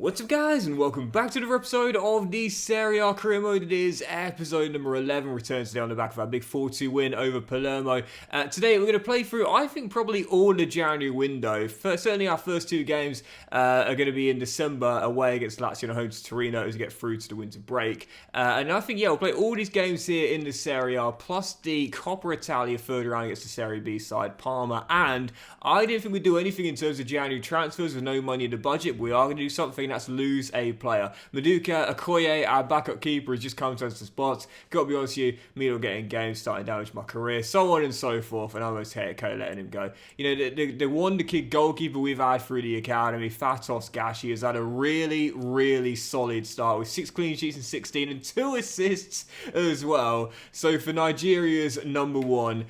What's up guys, and welcome back to another episode of the Serie career mode. It is episode number 11, returns today on the back of our big 4-2 win over Palermo. Today we're going to play through, I think, probably all the January window. Certainly our first two games are going to be in December, away against Lazio and home to Torino as we get through to the winter break. And I think, we'll play all these games here in the Serie A, plus the Coppa Italia third round against the Serie B side, Parma. And I didn't think we'd do anything in terms of January transfers with no money in the budget, but we are going to do something. That's lose a player. Maduka Okoye, our backup keeper, has just come to us to spots. Got to be honest with you, me not getting games starting to damage my career, so on and so forth, and I almost hate letting him go. You know, the wonder kid goalkeeper we've had through the academy, Fatos Gashi, has had a really solid start with 6 clean sheets in 16 and 2 assists as well. So for Nigeria's number one,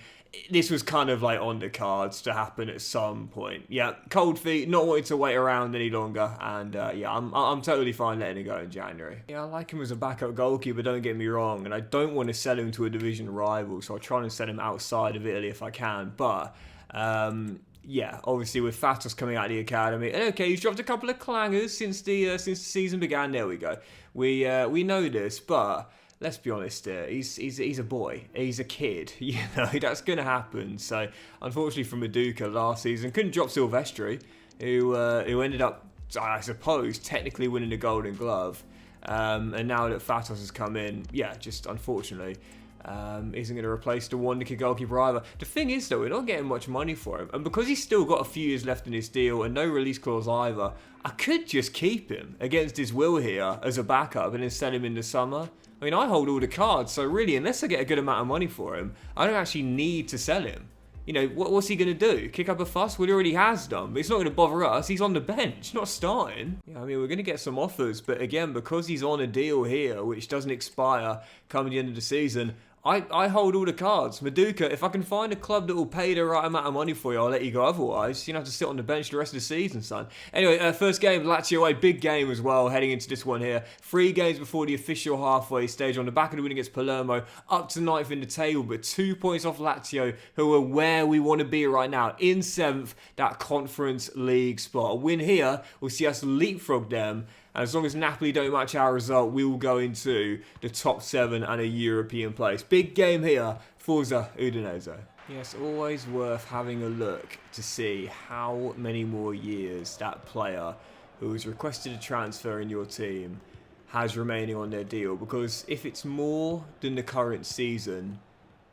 this was kind of like on the cards to happen at some point. Yeah, cold feet, not wanting to wait around any longer, and I'm totally fine letting it go in January. Yeah, I like him as a backup goalkeeper, don't get me wrong, and I don't want to sell him to a division rival, so I'll try and sell him outside of Italy if I can, but yeah, obviously with Fatos coming out of the academy, and okay, he's dropped a couple of clangers since the season began. There we go. We know this, but let's be honest, he's a boy. He's a kid. You know, that's going to happen. So, unfortunately for Maduka last season, couldn't drop Silvestri, who ended up, I suppose, technically winning the Golden Glove. And now that Fatos has come in, yeah, just unfortunately, isn't going to replace the wonder kid goalkeeper either. The thing is, though, we're not getting much money for him. And because he's still got a few years left in his deal and no release clause either, I could just keep him against his will here as a backup and then sell him in the summer. I mean, I hold all the cards, so really, unless I get a good amount of money for him, I don't actually need to sell him. You know, what's he going to do? Kick up a fuss? Well, he already has done, but it's not going to bother us. He's on the bench, not starting. Yeah, I mean, we're going to get some offers, but again, because he's on a deal here, which doesn't expire coming the end of the season, I hold all the cards. Maduka, if I can find a club that will pay the right amount of money for you, I'll let you go. Otherwise, you have to sit on the bench the rest of the season, son. Anyway, first game, Lazio, a big game as well, heading into this one here. 3 games before the official halfway stage, on the back of the win against Palermo, up to 9th in the table, but 2 points off Lazio, who are where we want to be right now, in 7th, that Conference League spot. A win here will see us leapfrog them. And as long as Napoli don't match our result, we will go into the top 7 and a European place. Big game here, Forza Udinese. Yes, always worth having a look to see how many more years that player who has requested a transfer in your team has remaining on their deal. Because if it's more than the current season,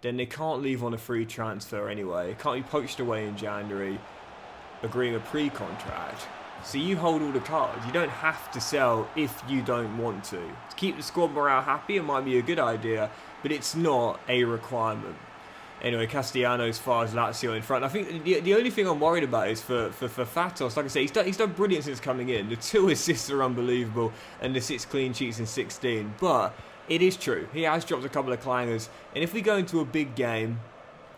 then they can't leave on a free transfer anyway. It can't be poached away in January, agreeing a pre-contract. So you hold all the cards. You don't have to sell if you don't want to. To keep the squad morale happy, it might be a good idea, but it's not a requirement. Anyway, Castellano as far as Lazio in front. I think the only thing I'm worried about is for Fatos. Like I say, he's done brilliant since coming in. The 2 assists are unbelievable, and the 6 clean sheets in 16. But it is true, he has dropped a couple of clangers. And if we go into a big game,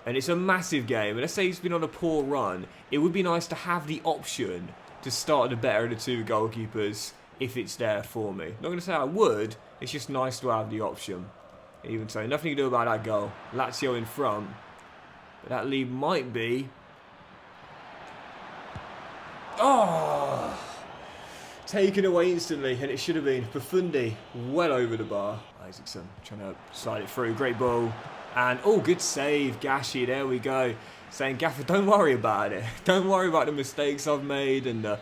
and it's a massive game, and let's say he's been on a poor run, it would be nice to have the option to start the better of the 2 goalkeepers if it's there for me. Not going to say I would, it's just nice to have the option. Even so, nothing to do about that goal. Lazio in front, but that lead might be... Oh! Taken away instantly, and it should have been. Profundi, well over the bar. Isaacson trying to slide it through, great ball. And, oh, good save, Gashi, there we go. Saying, Gaffer, don't worry about it. Don't worry about the mistakes I've made and the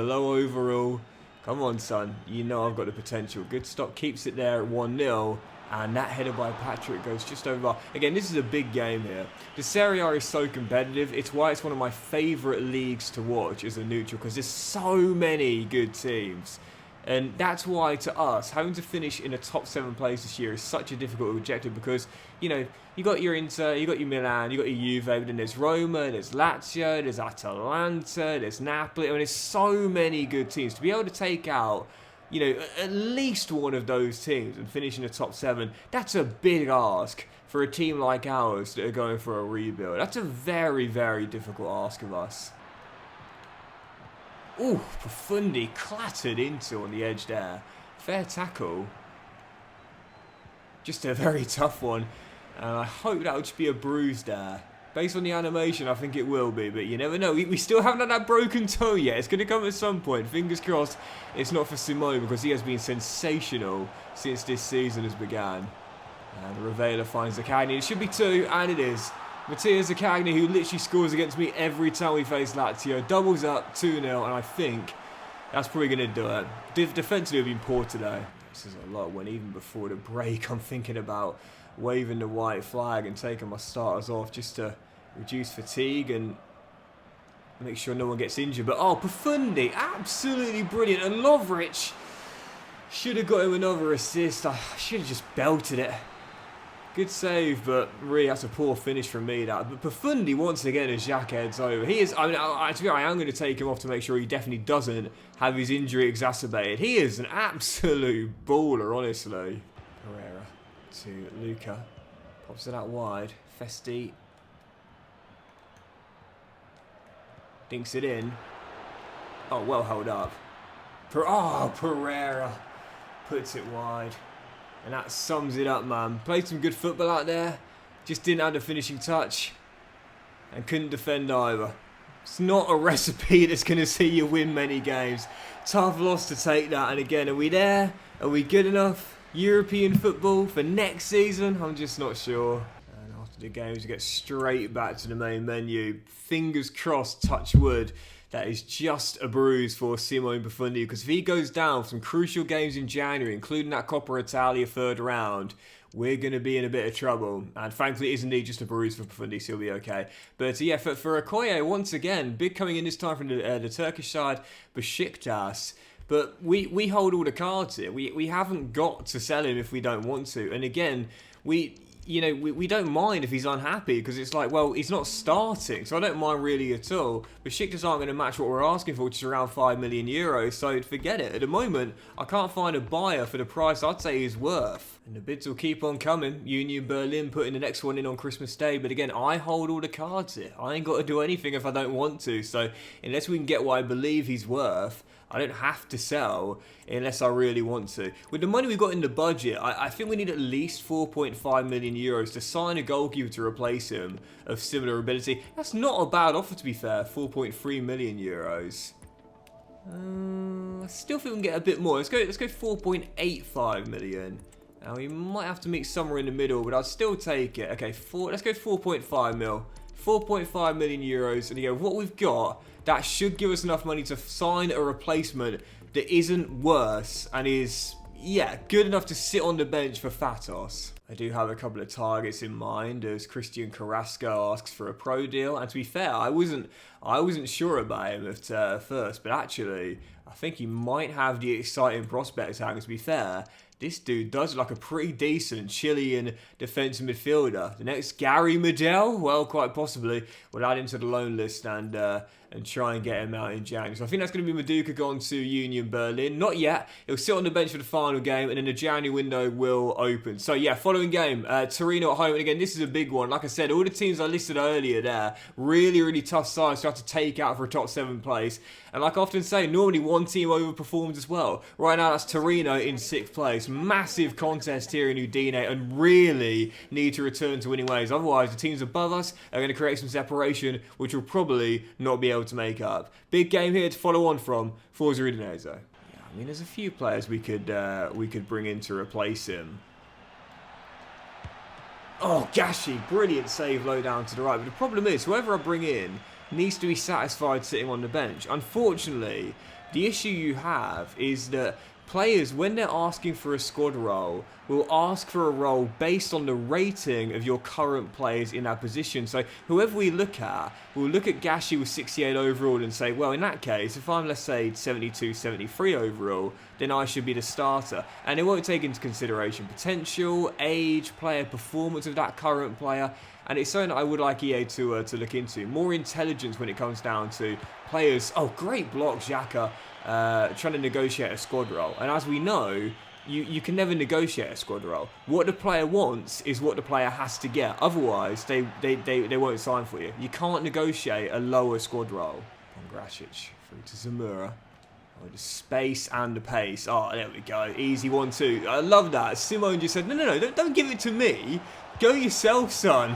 low overall. Come on, son. You know I've got the potential. Good stop, keeps it there at 1-0. And that header by Patrick goes just over bar. Again, this is a big game here. The Serie A is so competitive. It's why it's one of my favourite leagues to watch as a neutral, because there's so many good teams. And that's why, to us, having to finish in a top 7 place this year is such a difficult objective, because, you know, you got your Inter, you got your Milan, you got your Juve, but then there's Roma, there's Lazio, there's Atalanta, there's Napoli. I mean, there's so many good teams. To be able to take out, you know, at least one of those teams and finish in the top 7, that's a big ask for a team like ours that are going for a rebuild. That's a very, very difficult ask of us. Ooh, Profundi clattered into on the edge there. Fair tackle. Just a very tough one. And I hope that would just be a bruise there. Based on the animation, I think it will be, but you never know. We still haven't had that broken toe yet. It's going to come at some point. Fingers crossed it's not for Simone, because he has been sensational since this season has began. And Ravela finds Zaccagni. It should be 2, and it is. Mattia Zaccagni, who literally scores against me every time we face Lazio, doubles up 2-0, and I think that's probably going to do it. Defensively, we've been poor today. This is a lot when even before the break, I'm thinking about waving the white flag and taking my starters off just to reduce fatigue and make sure no one gets injured. But oh, Profundi, absolutely brilliant. And Lovric should have got him another assist. I should have just belted it. Good save, but really that's a poor finish from me. That. But Profundi once again as Jacques heads over. He is. I mean, I am going to take him off to make sure he definitely doesn't have his injury exacerbated. He is an absolute baller, honestly. Pereira to Luca, pops it out wide. Festi dinks it in. Oh, well held up. Pereira puts it wide. And that sums it up, man. Played some good football out there. Just didn't have the finishing touch. And couldn't defend either. It's not a recipe that's going to see you win many games. Tough loss to take that. And again, are we there? Are we good enough? European football for next season? I'm just not sure. And after the games, we get straight back to the main menu. Fingers crossed, touch wood. That is just a bruise for Simone Profundi, because if he goes down for some crucial games in January, including that Coppa Italia 3rd round, we're going to be in a bit of trouble. And frankly, it is indeed just a bruise for Profundi, so he'll be okay. But yeah, for Okoye, once again, big coming in this time from the Turkish side, Besiktas. But we hold all the cards here. We haven't got to sell him if we don't want to. And again, we don't mind if he's unhappy, because it's like, well, he's not starting, so I don't mind really at all. But Besiktas aren't going to match what we're asking for, which is around 5 million euros, so forget it. At the moment, I can't find a buyer for the price I'd say he's worth. And the bids will keep on coming. Union Berlin putting the next one in on Christmas Day, but again, I hold all the cards here. I ain't got to do anything if I don't want to, so unless we can get what I believe he's worth, I don't have to sell unless I really want to. With the money we've got in the budget, I think we need at least 4.5 million euros to sign a goalkeeper to replace him of similar ability. That's not a bad offer, to be fair, 4.3 million euros. I still think we can get a bit more. Let's go 4.85 million. Now, we might have to meet somewhere in the middle, but I'll still take it. Okay, let's go 4.5 mil. 4.5 million euros. And again, what we've got, that should give us enough money to sign a replacement that isn't worse and is, yeah, good enough to sit on the bench for Fatos. I do have a couple of targets in mind as Christian Carrasco asks for a pro deal. And to be fair, I wasn't sure about him at first, but actually, I think he might have the exciting prospect tag. To be fair, this dude does look like a pretty decent Chilean defensive midfielder. The next Gary Medel? Well, quite possibly. We'll add him to the loan list and try and get him out in January. So I think that's going to be Maduka gone to Union Berlin. Not yet. He'll sit on the bench for the final game, and then the January window will open. So yeah, following game, Torino at home. And again, this is a big one. Like I said, all the teams I listed earlier there, really, really tough sides to have to take out for a top 7 place. And like I often say, normally one team overperforms as well. Right now, that's Torino in 6th place. Massive contest here in Udine, and really need to return to winning ways. Otherwise, the teams above us are going to create some separation, which will probably not be able to make up. Big game here to follow on from Forza Udinese. Yeah, I mean, there's a few players we could bring in to replace him. Oh, Gashi, brilliant save low down to the right. But the problem is, whoever I bring in needs to be satisfied sitting on the bench. Unfortunately, the issue you have is that players, when they're asking for a squad role, will ask for a role based on the rating of your current players in that position. So whoever we look at, we'll look at Gashi with 68 overall and say, well, in that case, if I'm, let's say, 72, 73 overall, then I should be the starter. And it won't take into consideration potential, age, player performance of that current player. And it's something that I would like EA to look into. More intelligence when it comes down to players. Oh, great block, Xhaka, trying to negotiate a squad role. And as we know, you can never negotiate a squad role. What the player wants is what the player has to get. Otherwise, they won't sign for you. You can't negotiate a lower squad role. Pongracic through to Zamora. Oh, the space and the pace. Oh, there we go. Easy 1-2. I love that. Simone just said, no, don't give it to me. Go yourself, son.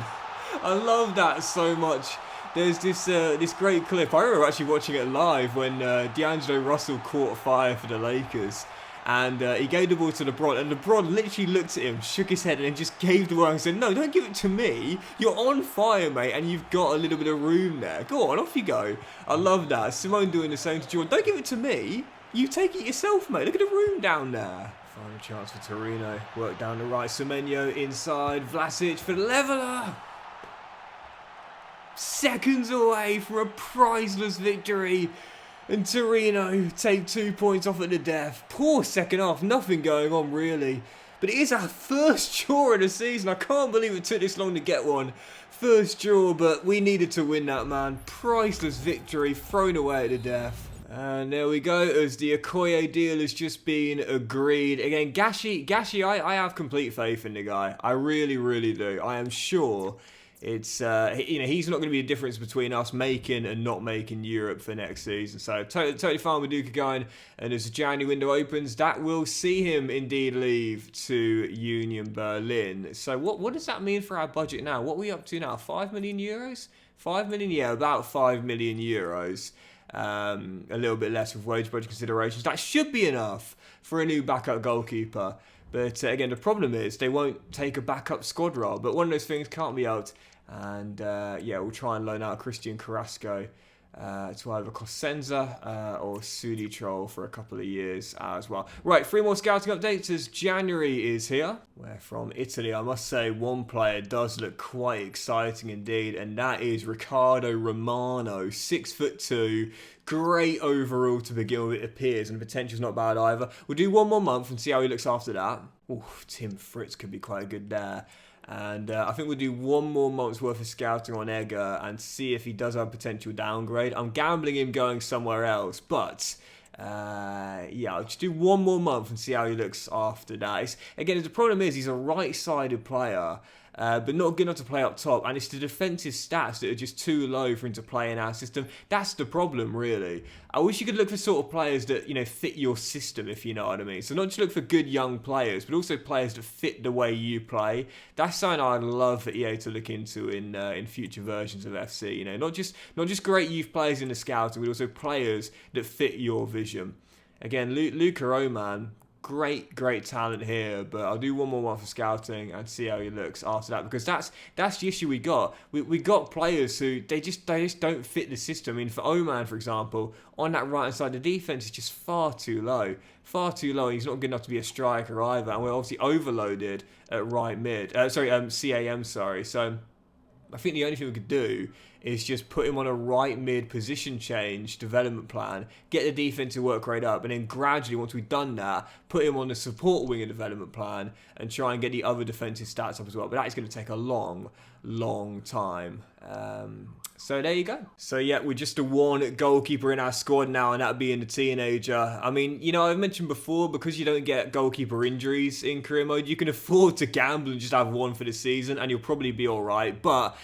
I love that so much. There's this great clip. I remember actually watching it live when D'Angelo Russell caught fire for the Lakers. And he gave the ball to LeBron, and LeBron literally looked at him, shook his head, and then just gave the ball and said, "No, don't give it to me. You're on fire, mate, and you've got a little bit of room there. Go on, off you go." I love that. Simone doing the same to Jordan. Don't give it to me. You take it yourself, mate. Look at the room down there. Final chance for Torino. Work down the right. Semenyo inside. Vlasic for the leveller. Seconds away from a priceless victory. And Torino take 2 points off at the death. Poor second half, nothing going on really. But it is our first draw of the season. I can't believe it took this long to get one. First draw, but we needed to win that, man. Priceless victory, thrown away at the death. And there we go, as the Okoye deal has just been agreed. Again, Gashi, I have complete faith in the guy. I really, really do. I am sure it's he's not going to be a difference between us making and not making Europe for next season. So totally fine with Duka going. And as the January window opens, that will see him indeed leave to Union Berlin. So what does that mean for our budget now? What are we up to now? 5 million euros? 5 million? Yeah, about 5 million euros. A little bit less with wage budget considerations. That should be enough for a new backup goalkeeper. But again, the problem is they won't take a backup squad role. But one of those things can't be out. And yeah, we'll try and loan out Christian Carrasco to either Cosenza or Sudi Troll for a couple of years as well. Right, 3 more scouting updates as January is here. We're from Italy. I must say one player does look quite exciting indeed, and that is Riccardo Romano, 6'2", great overall to begin with, it appears, and the potential's not bad either. We'll do 1 more month and see how he looks after that. Oof, Tim Fritz could be quite good there. And I think we'll do 1 more month's worth of scouting on Egger and see if he does have potential downgrade. I'm gambling him going somewhere else, but yeah, I'll just do 1 more month and see how he looks after that. Again, the problem is he's a right-sided player, but not good enough to play up top, and it's the defensive stats that are just too low for him to play in our system. That's the problem, really. I wish you could look for sort of players that, you know, fit your system, if you know what I mean. So not just look for good young players, but also players that fit the way you play. That's something I'd love for EA to look into in future versions of FC. You know, not just great youth players in the scouting, but also players that fit your vision. Again, Luca Oman, great talent here, but I'll do 1 more month for scouting and see how he looks after that, because that's the issue we got. We got players who they just don't fit the system. I mean, for Oman, for example, on that right hand side, the defense is just far too low. He's not good enough to be a striker either, and we're obviously overloaded at right mid. CAM. So I think the only thing we could do is just put him on a right mid position change development plan, get the defensive work rate up, and then gradually, once we've done that, put him on the support winger development plan and try and get the other defensive stats up as well. But that is going to take a long time. So there you go. So yeah, we're just the 1 goalkeeper in our squad now, and that being the teenager. I mean, you know, I've mentioned before, because you don't get goalkeeper injuries in career mode, you can afford to gamble and just have 1 for the season, and you'll probably be alright. But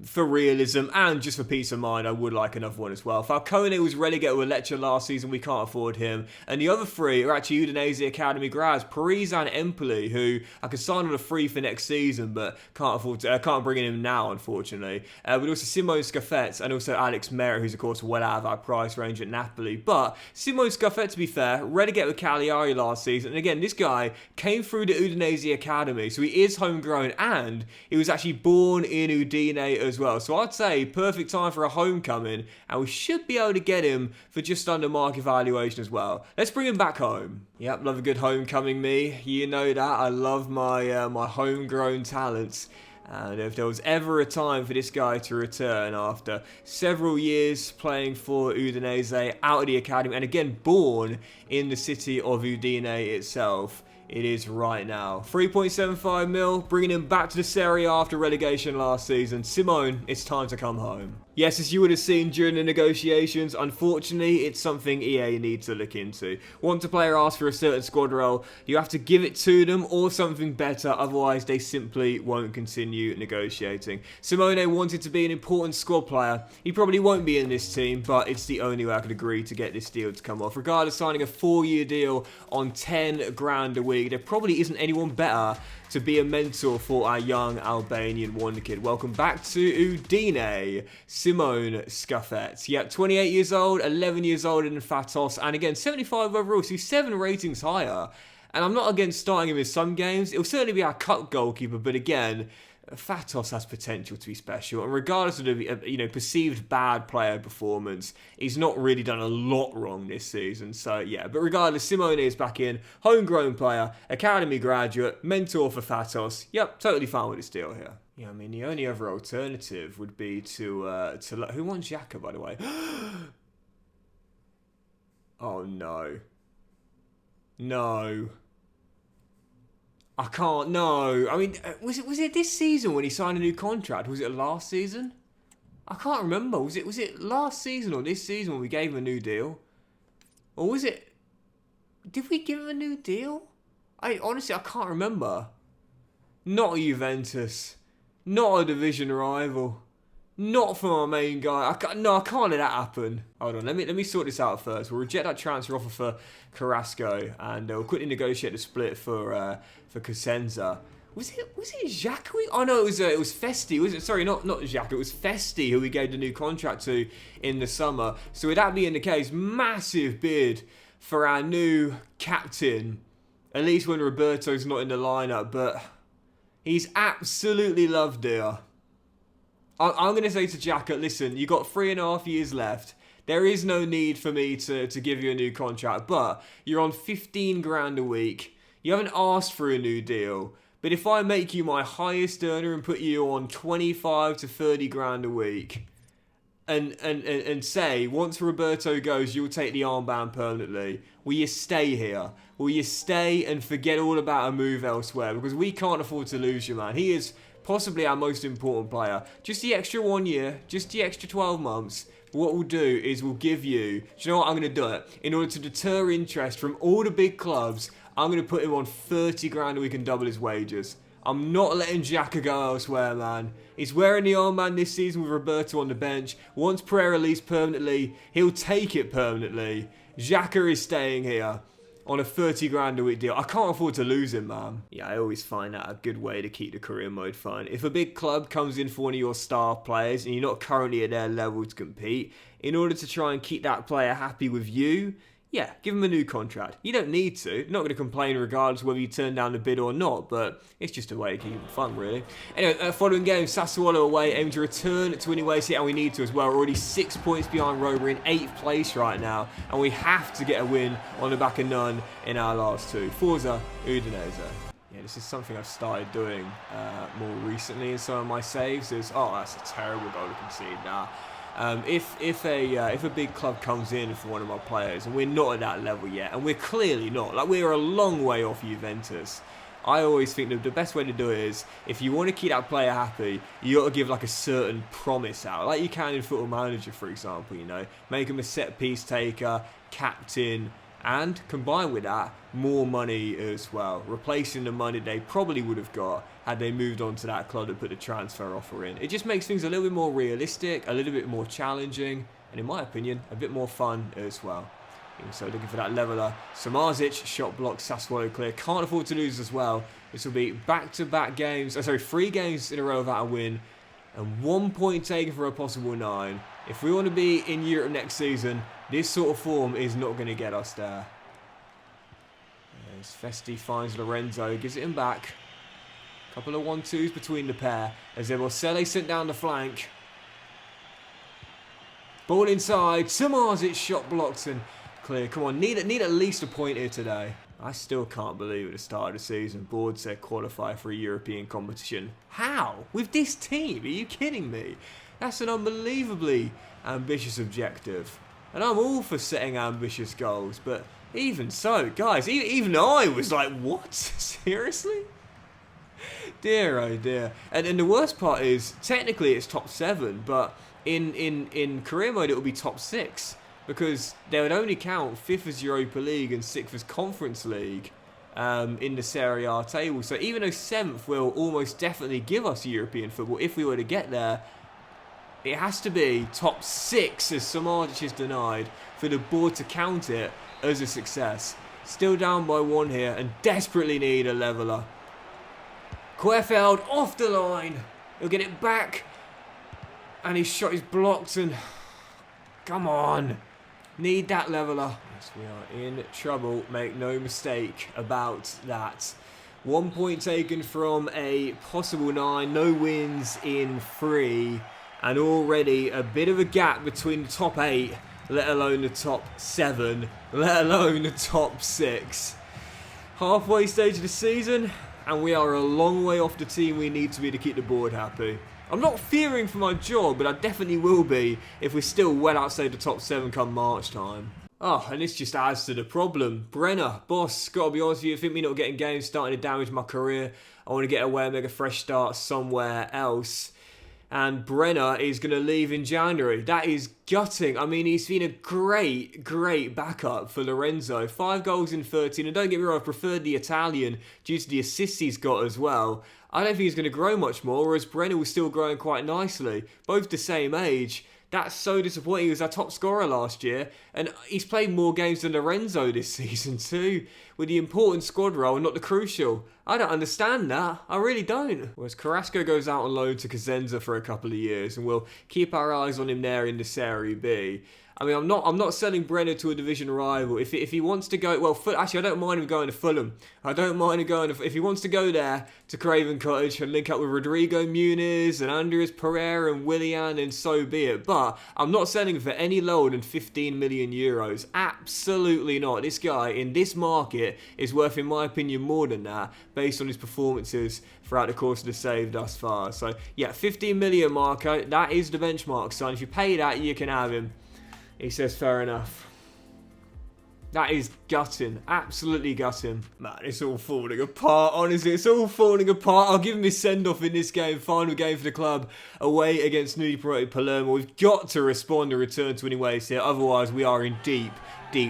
for realism and just for peace of mind, I would like another 1 as well. Falcone was relegated with Lecce last season. We can't afford him. And the other 3 are actually Udinese Academy grads, Parisa and Empoli, who I could sign on a free for next season, but can't bring in him now, unfortunately. But also Simone Scaffet and also Alex Mera, who's of course well out of our price range at Napoli. But Simone Scaffet, to be fair, relegated with Cagliari last season. And again, this guy came through the Udinese Academy, so he is homegrown, and he was actually born in Udine as well. So I'd say perfect time for a homecoming, and we should be able to get him for just under market valuation as well. Let's bring him back home. Yep, love a good homecoming, me. You know that. I love my my homegrown talents. And if there was ever a time for this guy to return after several years playing for Udinese out of the academy, and again born in the city of Udine itself, it is right now. 3.75 mil, bringing him back to the Serie after relegation last season. Simone, it's time to come home. Yes, as you would have seen during the negotiations, unfortunately, it's something EA needs to look into. Once a player asks for a certain squad role, you have to give it to them or something better, otherwise they simply won't continue negotiating. Simone wanted to be an important squad player. He probably won't be in this team, but it's the only way I could agree to get this deal to come off. Regardless, signing a 4-year deal on 10 grand a week league, there probably isn't anyone better to be a mentor for our young Albanian wonder kid. Welcome back to Udine, Simone Scuffet. Yeah, 28 years old, 11 years older than Fatos, and again, 75 overall, so he's 7 ratings higher. And I'm not against starting him in some games. It'll certainly be our cup goalkeeper, but again, Fatos has potential to be special, and regardless of the perceived bad player performance, he's not really done a lot wrong this season. So yeah, but regardless, Simone is back in, homegrown player, academy graduate, mentor for Fatos. Yep, totally fine with this deal here. Yeah, I mean the only other alternative would be to who wants Xhaka, by the way? Oh no, no. I can't, no. I mean, was it this season when he signed a new contract? Was it last season? I can't remember. Was it last season or this season when we gave him a new deal? Or was it... Did we give him a new deal? Honestly, I can't remember. Not a Juventus. Not a division rival. Not for my main guy. I can't let that happen. Hold on, let me sort this out first. We'll reject that transfer offer for Carrasco, and we'll quickly negotiate the split for Cosenza. Was it Xhaka? Oh no, it was Festi. Was it? Sorry, not Xhaka. It was Festi who we gave the new contract to in the summer. So with that being the case, massive bid for our new captain. At least when Roberto's not in the lineup, but he's absolutely loved here. I'm going to say to Xhaka, listen, you got 3.5 years left. There is no need for me to give you a new contract, but you're on 15 grand a week. You haven't asked for a new deal. But if I make you my highest earner and put you on 25 to 30 grand a week, and say, once Roberto goes, you'll take the armband permanently, will you stay here? Will you stay and forget all about a move elsewhere? Because we can't afford to lose you, man. He is possibly our most important player. Just the extra 1 year, just the extra 12 months. What we'll do is we'll give you... Do you know what? I'm going to do it. In order to deter interest from all the big clubs, I'm going to put him on 30 grand a week and double his wages. I'm not letting Xhaka go elsewhere, man. He's wearing the armband this season with Roberto on the bench. Once Pereira leaves permanently, he'll take it permanently. Xhaka is staying here on a 30 grand a week deal. I can't afford to lose him, man. Yeah, I always find that a good way to keep the career mode fun. If a big club comes in for one of your star players and you're not currently at their level to compete, in order to try and keep that player happy with you, yeah, give him a new contract. You don't need to. You're not going to complain regardless whether you turn down the bid or not, but it's just a way to keep it fun, really. Anyway, following game, Sassuolo away, aiming to return to winning ways here, and we need to as well. We're already 6 points behind Roma. We're in 8th place right now, and we have to get a win on the back of none in our last two. Forza Udinese. Yeah, this is something I've started doing more recently in some of my saves. Oh, that's a terrible goal to concede now. If a big club comes in for one of my players and we're not at that level yet, and we're clearly not, like we're a long way off Juventus, I always think that the best way to do it is, if you want to keep that player happy, you got to give like a certain promise out, like you can in Football Manager, for example. You know, make him a set piece taker, captain, and combined with that, more money as well, replacing the money they probably would have got had they moved on to that club to put the transfer offer in. It just makes things a little bit more realistic, a little bit more challenging, and in my opinion, a bit more fun as well. So looking for that leveller. Samardzic, shot block, Sassuolo clear. Can't afford to lose as well. This will be back-to-back games, 3 games in a row without a win, and 1 point taken for a possible 9. If we want to be in Europe next season, this sort of form is not going to get us there. As Festi finds Lorenzo, gives it him back. Couple of 1-2s between the pair. As Ebosele sent down the flank. Ball inside. Samardzic shot blocked and clear. Come on, need at least a point here today. I still can't believe at the start of the season, board said qualify for a European competition. How? With this team? Are you kidding me? That's an unbelievably ambitious objective. And I'm all for setting ambitious goals, but even so, guys, even I was like, what? Seriously? Dear, oh dear. And the worst part is, technically it's top 7, but in career mode it will be top 6. Because they would only count 5th as Europa League and 6th as Conference League in the Serie A table. So even though 7th will almost definitely give us European football, if we were to get there, it has to be top 6, as Samardzic is denied, for the board to count it as a success. Still down by 1 here and desperately need a leveller. Querfeld off the line. He'll get it back. And his shot is blocked and... Come on. Need that leveller. Yes, we are in trouble. Make no mistake about that. 1 point taken from a possible 9. No wins in 3. And already a bit of a gap between the top 8, let alone the top 7, let alone the top 6. Halfway stage of the season, and we are a long way off the team we need to be to keep the board happy. I'm not fearing for my job, but I definitely will be if we're still well outside the top 7 come March time. Oh, and this just adds to the problem. Brenner, boss, gotta be honest with you, I think me not getting games starting to damage my career. I want to get away and make a fresh start somewhere else. And Brenner is going to leave in January. That is gutting. I mean, he's been a great backup for Lorenzo. 5 goals in 13. And don't get me wrong, I preferred the Italian due to the assists he's got as well. I don't think he's going to grow much more, whereas Brenner was still growing quite nicely. Both the same age. That's so disappointing. He was our top scorer last year. And he's played more games than Lorenzo this season too. With the important squad role and not the crucial. I don't understand that. I really don't. Whereas Carrasco goes out on loan to Cosenza for a couple of years. And we'll keep our eyes on him there in the Serie B. I mean, I'm not selling Brenner to a division rival. If he wants to go, well, actually, I don't mind him going to Fulham. I don't mind him going if he wants to go there to Craven Cottage and link up with Rodrigo Muniz and Andres Pereira and Willian, and so be it. But I'm not selling for any lower than 15 million euros. Absolutely not. This guy in this market is worth, in my opinion, more than that based on his performances throughout the course of the save thus far. So yeah, 15 million, Marco. That is the benchmark, son. If you pay that, you can have him. He says, fair enough. That is gutting. Absolutely gutting. Man, it's all falling apart, honestly. It's all falling apart. I'll give him his send-off in this game. Final game for the club. Away against newly promoted Palermo. We've got to respond and return to winning ways here. Otherwise, we are in deep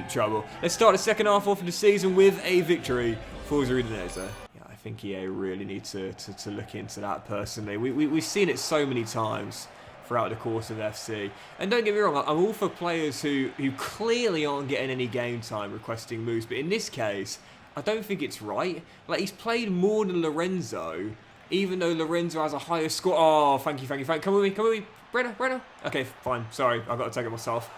trouble. Let's start the second half off of the season with a victory for Udinese. Yeah, I think EA really need to look into that personally. We've seen it so many times throughout the course of FC. And don't get me wrong, I'm all for players who clearly aren't getting any game time requesting moves, but in this case, I don't think it's right. Like, he's played more than Lorenzo, even though Lorenzo has a higher score. Oh, thank you. Come with me. Brenner. Okay, fine. Sorry, I've got to take it myself.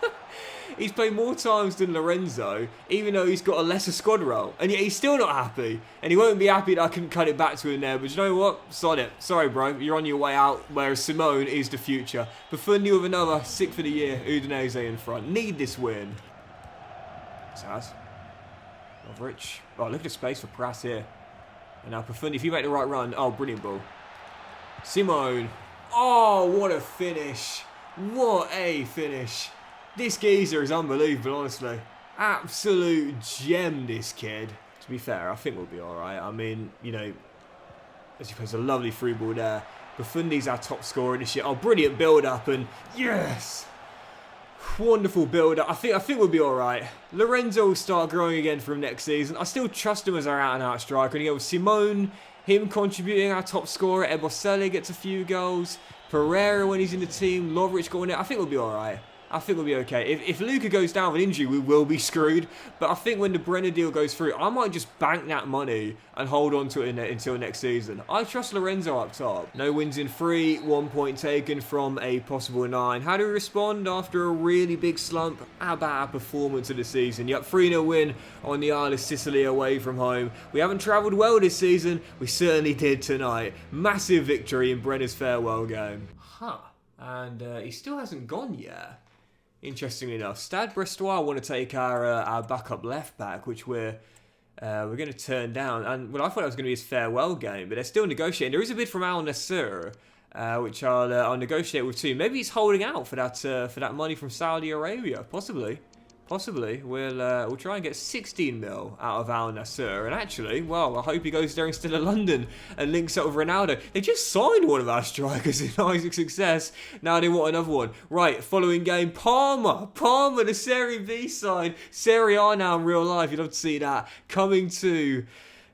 He's played more times than Lorenzo, even though he's got a lesser squad role. And yet he's still not happy. And he won't be happy that I couldn't cut it back to him there. But you know what? Sod it. Sorry, bro. You're on your way out, whereas Simone is the future. Buffon with another 6th for the year. Udinese in front. Need this win. Saz. Lovric. Oh, look at the space for Prass here. And now Buffon, if you make the right run. Oh, brilliant ball. Simone. Oh, what a finish. What a finish. This geezer is unbelievable, honestly. Absolute gem, this kid. To be fair, I think we'll be alright. I mean, you know, as you plays a lovely through ball there. Buffoni's our top scorer this year. Oh, brilliant build-up, and yes! Wonderful build-up. I think we'll be alright. Lorenzo will start growing again from next season. I still trust him as our out-and-out striker. And you go with Simone, him contributing, our top scorer. Ebosele gets a few goals. Pereira when he's in the team. Lovric going there. I think we'll be alright. I think we'll be okay. If Luca goes down with injury, we will be screwed. But I think when the Brenner deal goes through, I might just bank that money and hold on to it until next season. I trust Lorenzo up top. No wins in 3, 1 point taken from a possible 9. How do we respond after a really big slump? How about our performance of the season? Yep, 3-0 win on the Isle of Sicily away from home. We haven't travelled well this season. We certainly did tonight. Massive victory in Brenner's farewell game. Huh. And he still hasn't gone yet. Interestingly enough, Stade Brestois want to take our backup left back, which we're going to turn down. And well, I thought that was going to be his farewell game, but they're still negotiating. There is a bid from Al Nassr, which I'll negotiate with too. Maybe he's holding out for that money from Saudi Arabia, possibly. We'll try and get 16 mil out of Al Nassr. And actually, well, I hope he goes there instead of London and links up with Ronaldo. They just signed one of our strikers in Isaac Success. Now they want another one. Right, following game, Parma, the Serie B side. Serie A now in real life. You'd love to see that. Coming to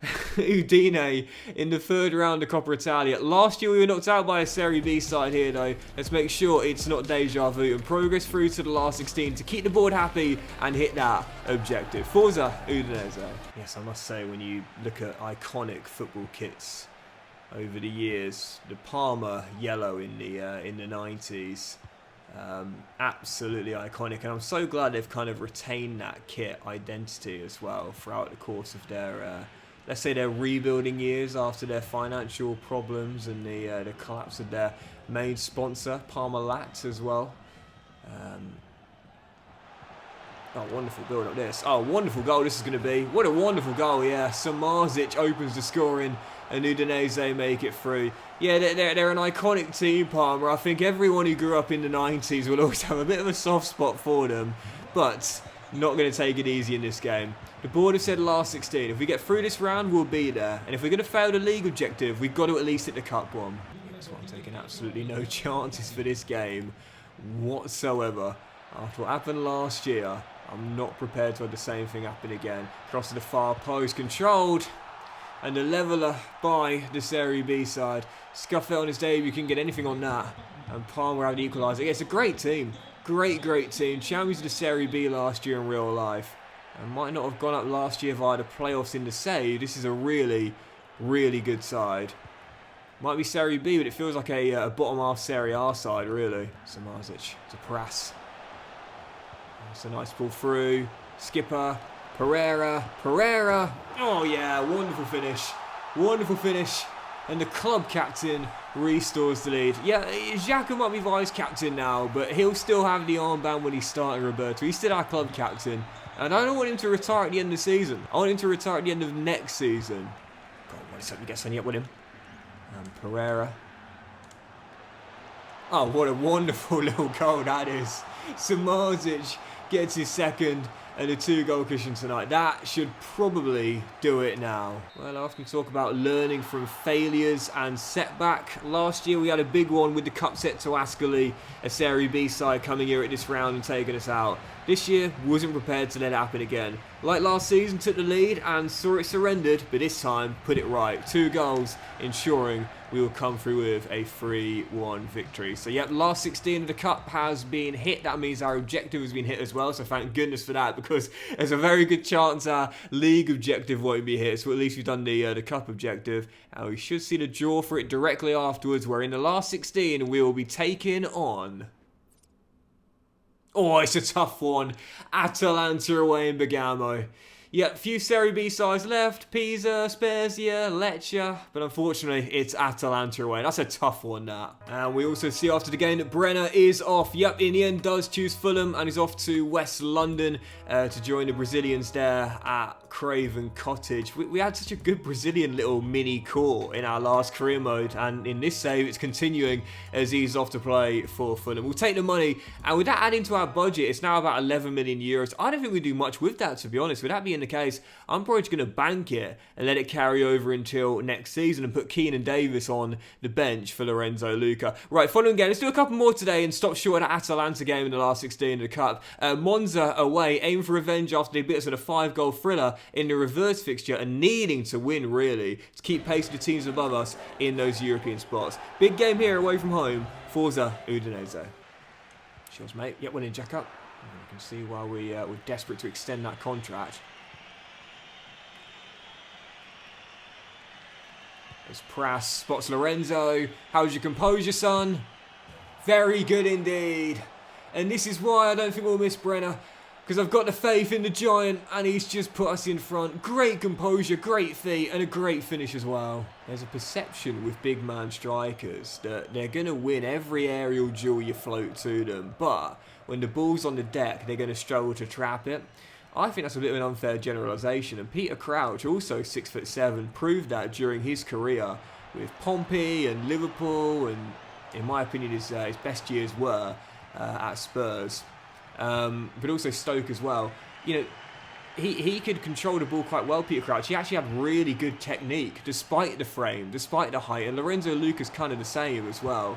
Udine in the third round of Coppa Italia. Last year we were knocked out by a Serie B side here though. Let's make sure it's not deja vu and progress through to the last 16 to keep the board happy and hit that objective. Forza Udinese. Yes, I must say, when you look at iconic football kits over the years, the Parma yellow in the 90s, absolutely iconic, and I'm so glad they've kind of retained that kit identity as well throughout the course of their let's say their rebuilding years after their financial problems and the collapse of their main sponsor, Parmalat, as well. Oh, wonderful build up this. Oh, wonderful goal this is going to be. What a wonderful goal, yeah. Samardzic opens the scoring and Udinese make it through. Yeah, they're an iconic team, Parma. I think everyone who grew up in the 90s will always have a bit of a soft spot for them. But not going to take it easy in this game. The board have said last 16. If we get through this round, we'll be there. And if we're going to fail the league objective, we've got to at least hit the cup one. That's why I'm taking absolutely no chances for this game whatsoever. After what happened last year, I'm not prepared to have the same thing happen again. Cross to the far post, controlled. And the leveller by the Serie B side. Scuffet on his debut, can get anything on that. And Palmer have the equaliser. Yeah, it's a great team. Great team. Champions of the Serie B last year in real life. And might not have gone up last year via the playoffs in the Serie. This is a really good side. Might be Serie B, but it feels like a bottom half Serie A side, really. Samardzic to Pras. That's a nice ball through. Skipper. Pereira. Oh yeah, wonderful finish. And the club captain restores the lead. Yeah, Xhaka might be vice captain now, but he'll still have the armband when he's starting Roberto. He's still our club captain. And I don't want him to retire at the end of the season. I want him to retire at the end of next season. God, what is hope he gets any up with him. And Pereira. Oh, what a wonderful little goal that is. Samardzic gets his second and a 2-goal cushion tonight. That should probably do it now. Well, I often talk about learning from failures and setback. Last year we had a big one with the cup set to Ascoli, a Serie B side coming here at this round and taking us out. This year, wasn't prepared to let it happen again. Like last season, took the lead and saw it surrendered, but this time, put it right. 2 goals, ensuring we will come through with a 3-1 victory. So, yep, last 16 of the cup has been hit. That means our objective has been hit as well, so thank goodness for that, because there's a very good chance our league objective won't be hit. So at least we've done the cup objective, and we should see the draw for it directly afterwards, where in the last 16, we will be taking on... Oh, it's a tough one. Atalanta away in Bergamo. Yep, few Serie B sides left. Pisa, Spezia, Lecce. But unfortunately, it's Atalanta away. That's a tough one, that. And we also see after the game that Brenner is off. Yep, in the end does choose Fulham and is off to West London to join the Brazilians there at Craven Cottage. We had such a good Brazilian little mini core in our last career mode. And in this save, it's continuing as he's off to play for Fulham. We'll take the money. And with that adding to our budget, it's now about 11 million euros. I don't think we do much with that, to be honest. With that being the case, I'm probably just going to bank it and let it carry over until next season and put Keenan Davis on the bench for Lorenzo Luca. Right, following game, let's do a couple more today and stop short of that Atalanta game in the last 16 of the Cup. Monza away, aim for revenge after they beat us in a 5-goal thriller in the reverse fixture and needing to win, really, to keep pace with the teams above us in those European spots. Big game here away from home, Forza Udinese. Cheers, mate. Yep, winning jack up. You can see why we're desperate to extend that contract. As Pras spots Lorenzo. How's your composure, son? Very good indeed. And this is why I don't think we'll miss Brenner. Because I've got the faith in the giant and he's just put us in front. Great composure, great feet and a great finish as well. There's a perception with big man strikers that they're going to win every aerial duel you float to them. But when the ball's on the deck, they're going to struggle to trap it. I think that's a bit of an unfair generalisation, and Peter Crouch, also 6'7", proved that during his career with Pompey and Liverpool, and in my opinion his best years were at Spurs, but also Stoke as well. You know, he could control the ball quite well, Peter Crouch. He actually had really good technique, despite the frame, despite the height, and Lorenzo Luca's kind of the same as well.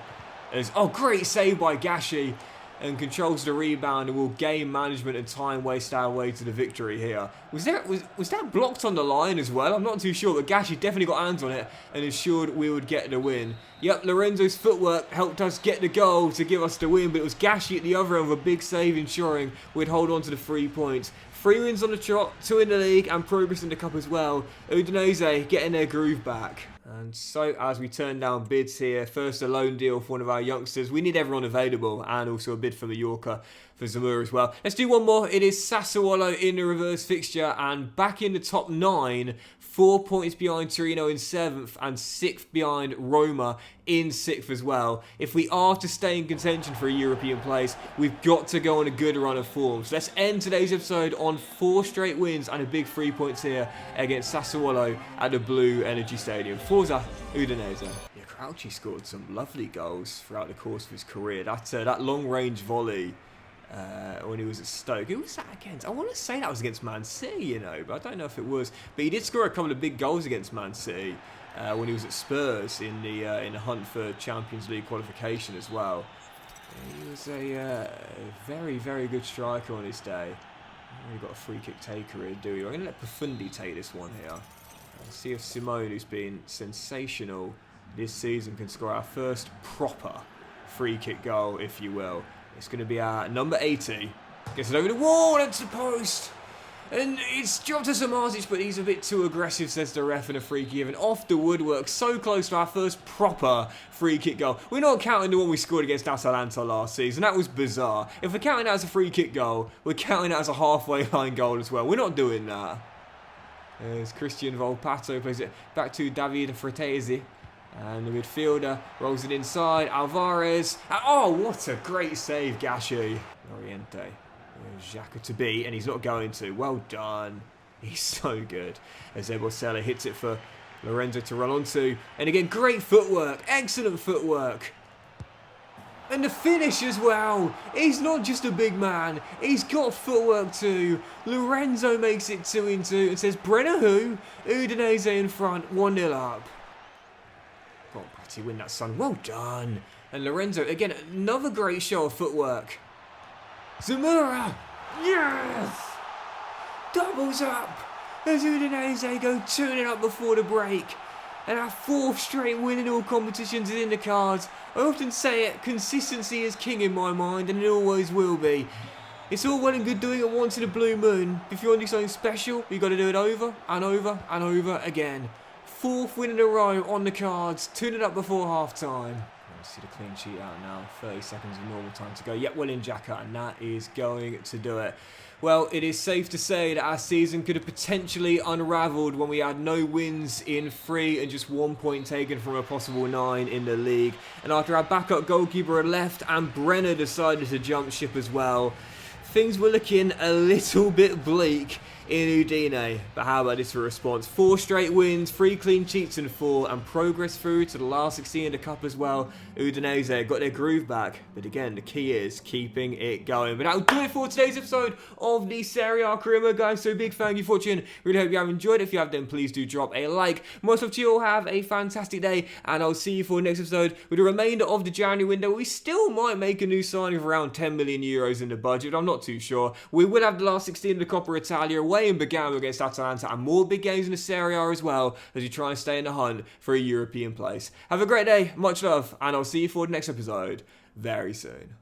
Oh, great save by Gashi. and controls the rebound and will gain management and time waste our way to the victory here. Was that blocked on the line as well? I'm not too sure, but Gashi definitely got hands on it and ensured we would get the win. Yep, Lorenzo's footwork helped us get the goal to give us the win, but it was Gashi at the other end with a big save ensuring we'd hold on to the 3 points. 3 wins on the trot, 2 in the league, and progress in the cup as well. Udinese getting their groove back. And so, as we turn down bids here, first a loan deal for one of our youngsters. We need everyone available, and also a bid for Mallorca for Zamora as well. Let's do one more. It is Sassuolo in the reverse fixture, and back in the top 9, 4 points behind Torino in 7th, and 6th behind Roma in 6th as well. If we are to stay in contention for a European place, we've got to go on a good run of form. So let's end today's episode on 4 straight wins and a big 3 points here against Sassuolo at the Blue Energy Stadium. Forza Udinese. Yeah, Crouchy scored some lovely goals throughout the course of his career. That long-range volley when he was at Stoke. Who was that against? I want to say that was against Man City, you know, but I don't know if it was. But he did score a couple of big goals against Man City when he was at Spurs in the hunt for Champions League qualification as well. He was a very, very good striker on his day. We've got a free kick taker here, do we? I'm going to let Profundi take this one here. Let's see if Simone, who's been sensational this season, can score our first proper free kick goal, if you will. It's going to be our number 80. Gets it over the wall, and it's the post. And it's dropped to Samardzic, but he's a bit too aggressive, says the ref, and a free kick given off the woodwork. So close to our first proper free kick goal. We're not counting the one we scored against Atalanta last season. That was bizarre. If we're counting that as a free kick goal, we're counting that as a halfway line goal as well. We're not doing that. There's Christian Volpato, plays it back to David Fratesi. And the midfielder rolls it inside. Alvarez. Oh, what a great save, Gashi. Oriente. Xhaka to beat, and he's not going to. Well done. He's so good. As Ebosella hits it for Lorenzo to run onto. And again, great footwork. Excellent footwork. And the finish as well. He's not just a big man. He's got footwork too. Lorenzo makes it 2-2 and says, Brenner who? Udinese in front, 1-0 up. Oh, Patty win that, son. Well done. And Lorenzo, again, another great show of footwork. Zamora! Yes! Doubles up as Udinese go 2-0 up before the break. And our 4th straight win in all competitions is in the cards. I often say it, consistency is king in my mind, and it always will be. It's all well and good doing it once in a blue moon. If you want to do something special, you've got to do it over and over and over again. 4th win in a row on the cards, 2-0 up before half-time. See the clean sheet out now, 30 seconds of normal time to go. Yep, well in Xhaka, and that is going to do it. Well, it is safe to say that our season could have potentially unravelled when we had no wins in 3 and just 1 point taken from a possible 9 in the league. And after our backup goalkeeper had left and Brenner decided to jump ship as well, things were looking a little bit bleak in Udine. But how about this for a response? 4 straight wins, 3 clean sheets in 4, and progress through to the last 16 in the cup as well. Udinese got their groove back, but again, the key is keeping it going. But that'll do it for today's episode of the Serie A career mode, guys. So big thank you for watching. Really hope you have enjoyed. If you have, then please do drop a like. Most of you all have a fantastic day, and I'll see you for the next episode with the remainder of the January window. We still might make a new signing of around 10 million euros in the budget. I'm not too sure. We will have the last 16 of the Coppa Italia away in Bergamo against Atalanta, and more big games in the Serie A as well as you try and stay in the hunt for a European place. Have a great day, much love, and I'll see you for the next episode very soon.